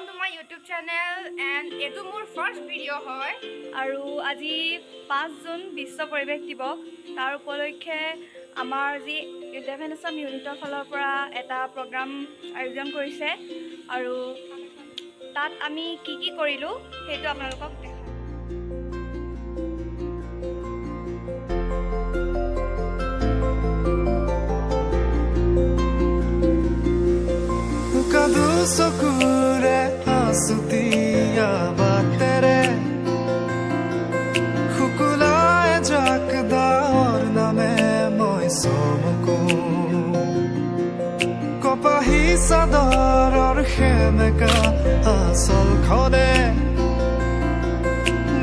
welcome to my YouTube channel and etu mur first video hoy aru aji 5 June বিশ্ব পৰিৱেশ দিৱস তাৰ উপলক্ষে আমাৰ যি 11 Assam ইউনিটৰ ফালৰ পৰা এটা প্ৰগ্ৰাম আয়োজন কৰিছে আৰু তাত আমি কি কৰিলো হেতু আপোনালোকক দেখাম Sokure hasutia batere Khukulae jakda aur name moi somko Kopahi sadar aur kheme ka asal khone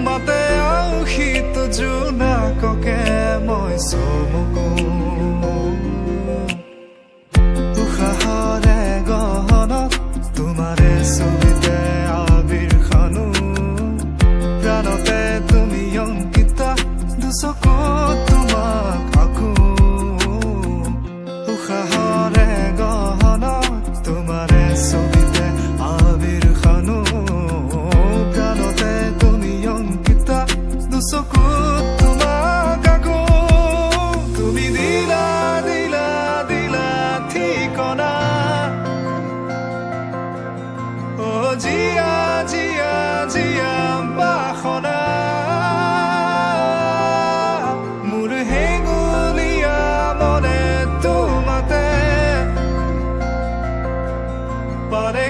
Mate au hit juna koke moi somko तुम्हारे सुविधे आबिर खानु प्राणते तुमी अंकिता दुसको तुमाक आकु उखाहरे गहना तुम्हारे सुविधे आबिर खानु प्राणते तुमी अंकिता दुसको तुमाक आकु तुमी दिला दिला दिला ठिकाना Jia, jia, jia, bahona Mur hengulia mone tumate Pare